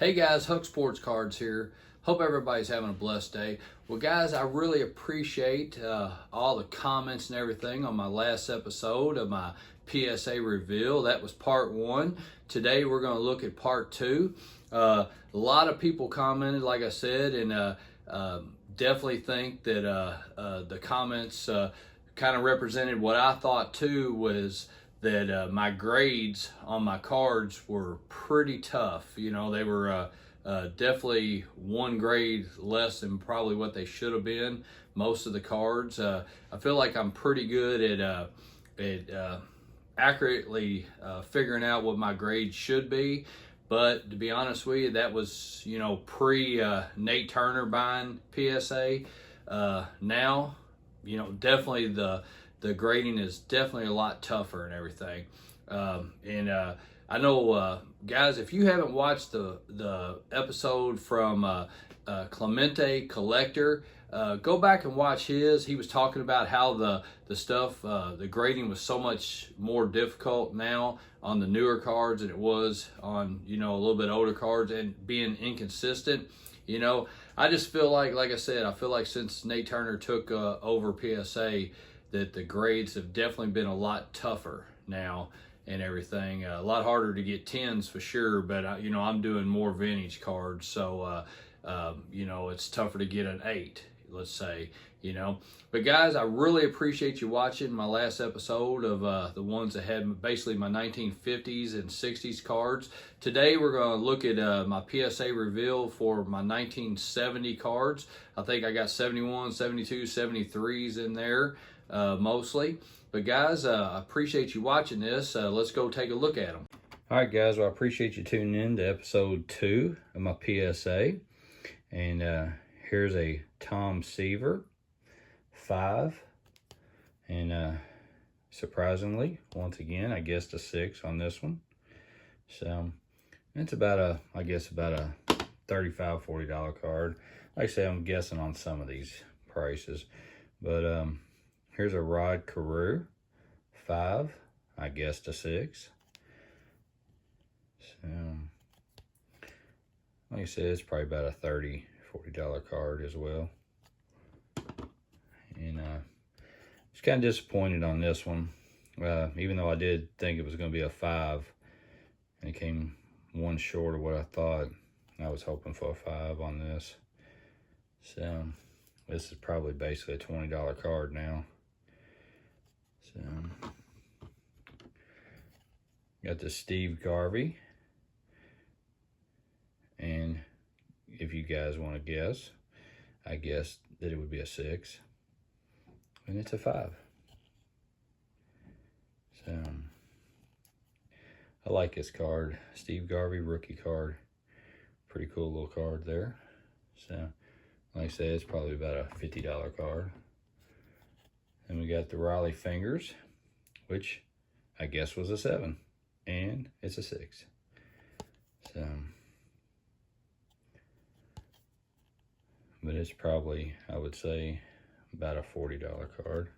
Hey guys, Hook Sportscards here. Hope everybody's having a blessed day. Well guys, I really appreciate all the comments and everything on my last episode of my PSA Reveal. That was part 1. Today we're going to look at part 2. A lot of people commented, like I said, and definitely think that the comments kind of represented what I thought too, was that my grades on my cards were pretty tough. You know, they were definitely one grade less than probably what they should have been, most of the cards. I feel like I'm pretty good at accurately figuring out what my grade should be. But to be honest with you, that was, you know, pre Nate Turner buying PSA. Now, you know, definitely the grading is definitely a lot tougher and everything. I know, guys, if you haven't watched the episode from Clemente Collector, go back and watch his. He was talking about how the stuff, the grading was so much more difficult now on the newer cards than it was on, you know, a little bit older cards, and being inconsistent. You know, I just feel like I said, I feel like since Nate Turner took over PSA, that the grades have definitely been a lot tougher now and everything. A lot harder to get 10s for sure, but you know, I'm doing more vintage cards, so you know, it's tougher to get an 8, let's say, you know. But guys, I really appreciate you watching my last episode of the ones that had basically my 1950s and 60s cards. Today we're going to look at my PSA Reveal for my 1970 cards. I think I got 71, 72, 73s in there mostly. But guys, I appreciate you watching this. Let's go take a look at them. All right, guys, well, I appreciate you tuning in to episode 2 of my PSA. And here's a Tom Seaver 5. And surprisingly, once again, I guessed a 6 on this one. So it's about I guess about a $35, $40 card. Like I say, I'm guessing on some of these prices. But here's a Rod Carew 5. I guessed a 6. So, like I said, it's probably about a $30, $40 card as well. And I was kind of disappointed on this one. Even though I did think it was going to be a 5. And it came one short of what I thought. I was hoping for a 5 on this. So this is probably basically a $20 card now. So got the Steve Garvey. And if you guys want to guess, I guessed that it would be a 6. And it's a 5. So I like this card. Steve Garvey rookie card. Pretty cool little card there. So like I said, it's probably about a $50 card. And we got the Raleigh Fingers, which I guess was a 7. And it's a 6. So, but it's probably, I would say, about a $40 card.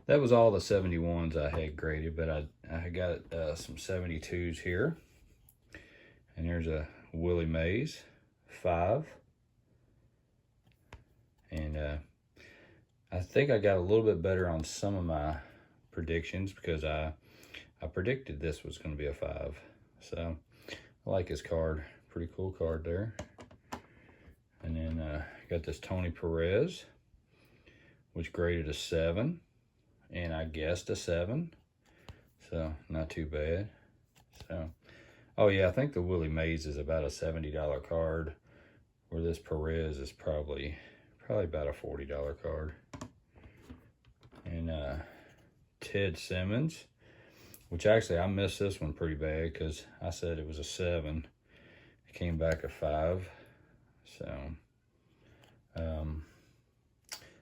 That was all the 71s I had graded, but I got some 72s here. And there's a Willie Mays 5. And I think I got a little bit better on some of my predictions, because I predicted this was going to be a 5. So I like his card. Pretty cool card there. And then got this Tony Perez, which graded a 7. And I guessed a 7. So not too bad. So, oh yeah, I think the Willie Mays is about a $70 card, where this Perez is probably about a $40 card. And Ted Simmons, which actually I missed this one pretty bad, because I said it was a 7. It came back a 5. So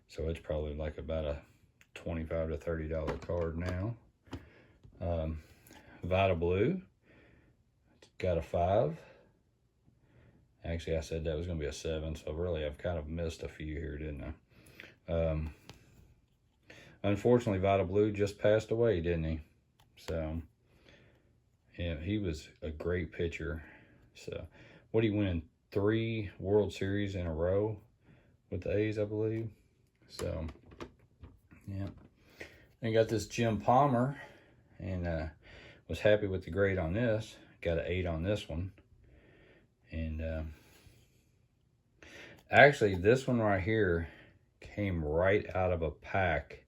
so it's probably like about a $25 to $30 card now. Vita Blue got a 5. Actually, I said that was going to be a 7, so really I've kind of missed a few here, didn't I? Unfortunately, Vita Blue just passed away, didn't he? So, yeah, he was a great pitcher. So, what he win 3 World Series in a row with the A's, I believe. So, yeah. And got this Jim Palmer, and was happy with the grade on this. Got an 8 on this one. And actually, this one right here came right out of a pack.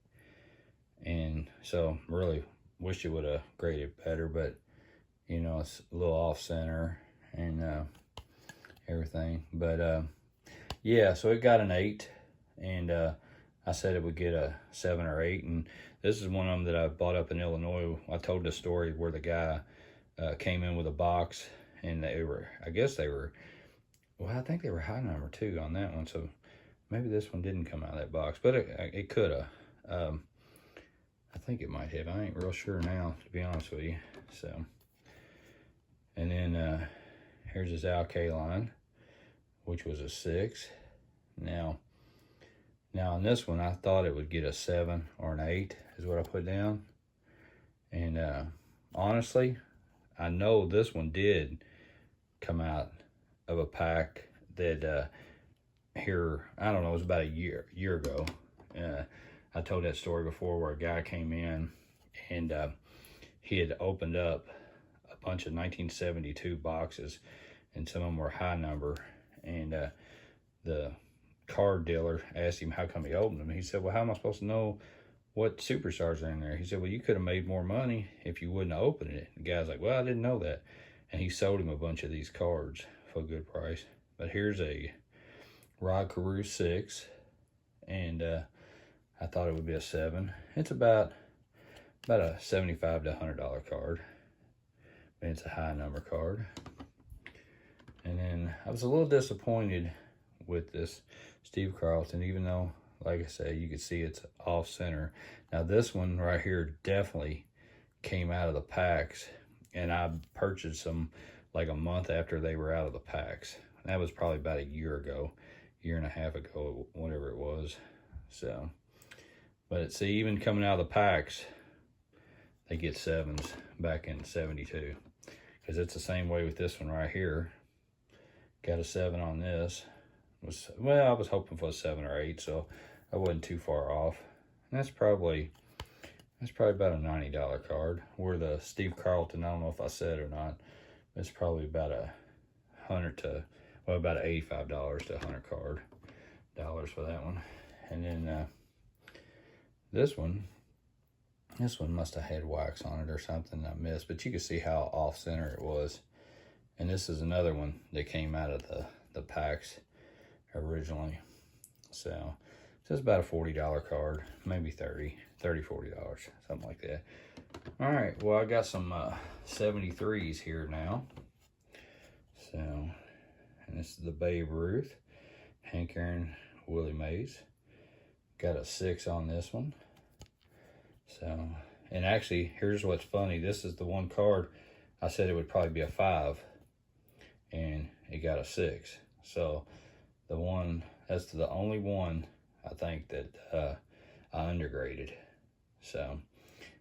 And so, really wish it would have graded better, but, you know, it's a little off-center and everything. But, yeah, so it got an 8. And I said it would get a 7 or 8. And this is one of them that I bought up in Illinois. I told the story where the guy came in with a box, and they were, I guess they were, well, I think they were high number too on that one. So maybe this one didn't come out of that box, but it could have. I think it might have. I ain't real sure now, to be honest with you. So, and then here's his Alk line, which was a 6. Now on this one, I thought it would get a 7 or an 8 is what I put down. And honestly, I know this one did come out of a pack that here, I don't know, it was about a year ago. I told that story before where a guy came in and he had opened up a bunch of 1972 boxes, and some of them were high number. And the card dealer asked him how come he opened them. He said, well, how am I supposed to know what superstars are in there? He said, well, you could have made more money if you wouldn't have opened it. The guy's like, well, I didn't know that. And he sold him a bunch of these cards for a good price. But here's a Rod Carew 6, and I thought it would be a 7. It's about a $75 to $100 card, and it's a high number card. And then I was a little disappointed with this Steve Carlton, even though, like I said, you can see it's off center. Now this one right here definitely came out of the packs, and I purchased them like a month after they were out of the packs. That was probably about a year ago, year and a half ago, whatever it was. So, but see, even coming out of the packs, they get 7s back in 72, because it's the same way with this one right here. Got a 7 on this. Well, I was hoping for a 7 or 8, so I wasn't too far off. And that's probably about a $90 card. Where the Steve Carlton, I don't know if I said or not, it's probably about about $85 to $100 card dollars for that one. And then this one must have had wax on it or something I missed, but you can see how off center it was. And this is another one that came out of the packs originally. So it's about a $40 card, maybe $40, something like that. All right, well, I got some 73s here now. So, and this is the Babe Ruth, Hank Aaron, Willie Mays. Got a 6 on this one. So, and actually, here's what's funny. This is the one card I said it would probably be a 5, and it got a 6. So that's the only one I think that I undergraded. So,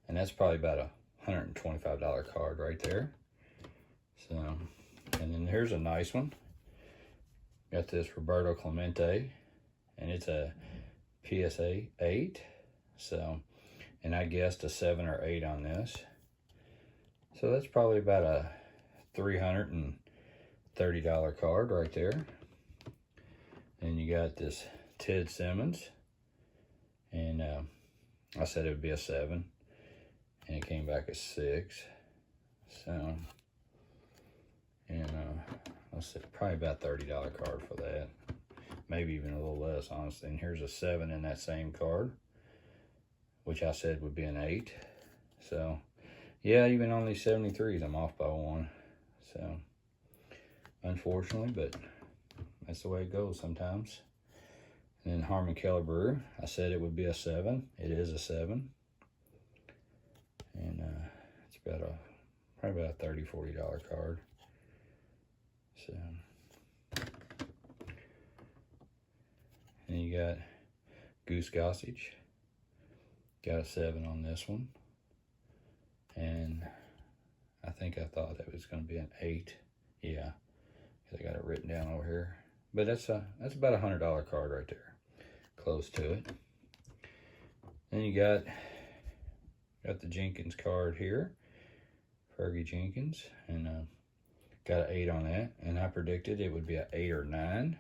and that's probably about a $125 card right there. So, and then here's a nice one. Got this Roberto Clemente, and it's a PSA 8. So, and I guessed a 7 or 8 on this. So that's probably about a $330 card right there. And you got this Ted Simmons, and I said it would be a 7, and it came back a 6. So, and let's see, probably about $30 card for that, maybe even a little less, honestly. And here's a 7 in that same card, which I said would be an 8. So, yeah, even on these 73s, I'm off by 1. So, unfortunately, but that's the way it goes sometimes. And then Harmon Killebrew, I said it would be a 7. It is a 7. And it's probably about a $30, $40 card. So, and you got Goose Gossage. Got a 7 on this one. And I think I thought it was going to be an 8. Yeah, I got it written down over here. But that's about $100 card right there, close to it. Then you got the Jenkins card here, Fergie Jenkins, and got an 8 on that, and I predicted it would be an 8 or 9,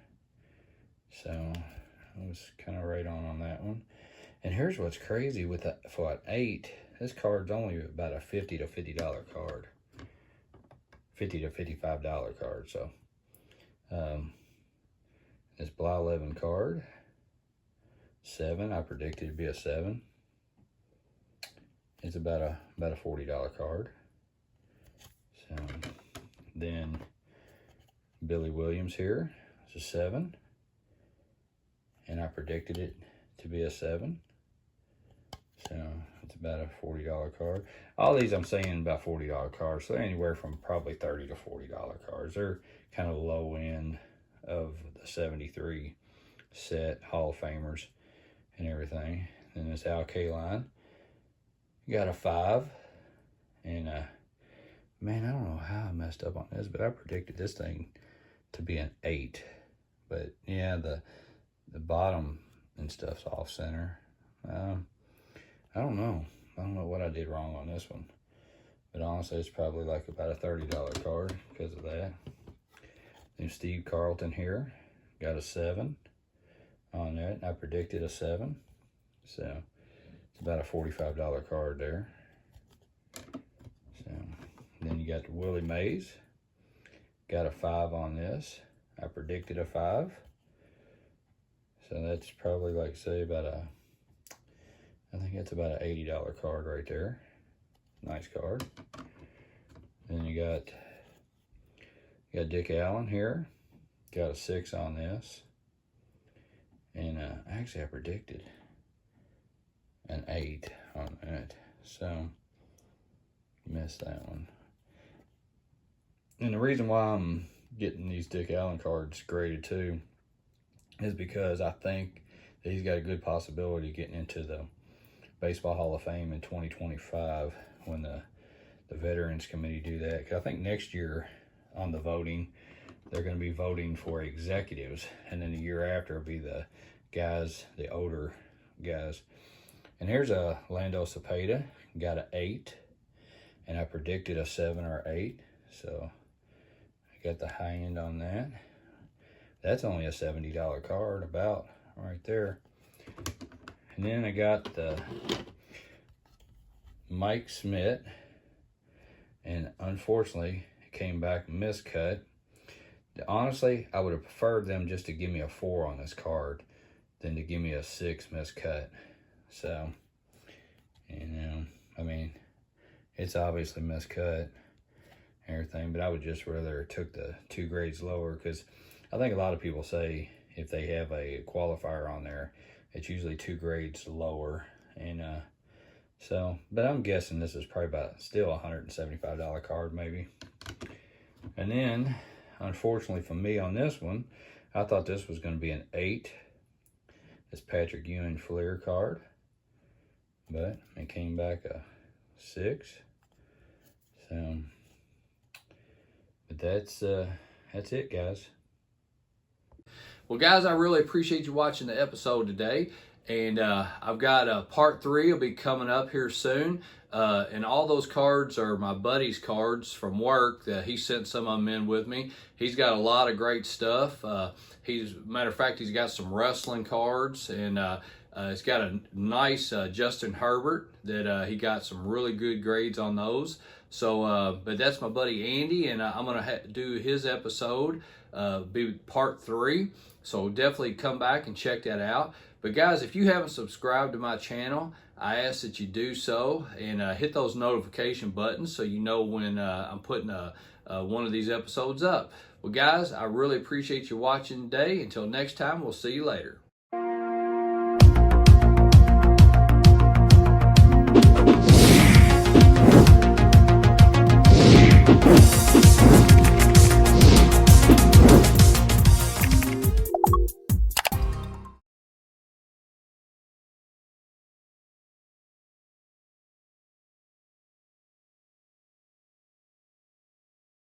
so I was kind of right on that one. And here's what's crazy with that, for an 8, this card's only about a $50 to $50 card, $50 to $55 card. So this Bly 11 card, 7. I predicted it'd be a 7. It's about a $40 card. So then Billy Williams here is a 7, and I predicted it to be a 7. So it's about a $40 card. All these I'm saying about $40 cards, so anywhere from probably $30 to $40 cards. They're kind of low end of the 73 set Hall of Famers and everything. Then this Al Kaline got a 5, and man, I don't know how I messed up on this, but I predicted this thing to be an 8. But yeah, the bottom and stuff's off center. I don't know what I did wrong on this one, but honestly, it's probably like about a $30 card because of that. Then Steve Carlton here got a 7 on that. I predicted a 7, so it's about a $45 card there. So then you got the Willie Mays, got a 5 on this. I predicted a 5, so that's probably like, say, I think that's about an $80 card right there. Nice card. Then you got Dick Allen here. Got a 6 on this. And actually I predicted an 8 on that. So missed that one. And the reason why I'm getting these Dick Allen cards graded too is because I think that he's got a good possibility of getting into the Baseball Hall of Fame in 2025 when the Veterans Committee do that. 'Cause I think next year on the voting, they're going to be voting for executives, and then the year after will be the guys, the older guys. And here's a Lando Cepeda, got an 8, and I predicted a 7 or 8, so I got the high end on that. That's only a $70 card, about right there. And then I got the Mike Smith, and unfortunately it came back miscut. Honestly, I would have preferred them just to give me a 4 on this card than to give me a 6 miscut. So, I mean, it's obviously miscut and everything, but I would just rather took the 2 grades lower, because I think a lot of people say if they have a qualifier on there, it's usually 2 grades lower. And so, but I'm guessing this is probably about still a $175 card maybe. And then, unfortunately for me on this one, I thought this was going to be an 8. This Patrick Ewing Fleer card, but it came back a 6. So, but that's it, guys. Well, guys, I really appreciate you watching the episode today. And I've got part 3 will be coming up here soon. And all those cards are my buddy's cards from work. He sent some of them in with me. He's got a lot of great stuff. Matter of fact, he's got some wrestling cards, and he's got a nice Justin Herbert that he got some really good grades on those. So, but that's my buddy Andy, and I'm gonna do his episode, be part 3. So definitely come back and check that out. But guys, if you haven't subscribed to my channel, I ask that you do so, and hit those notification buttons so you know when I'm putting one of these episodes up. Well, guys, I really appreciate you watching today. Until next time, we'll see you later.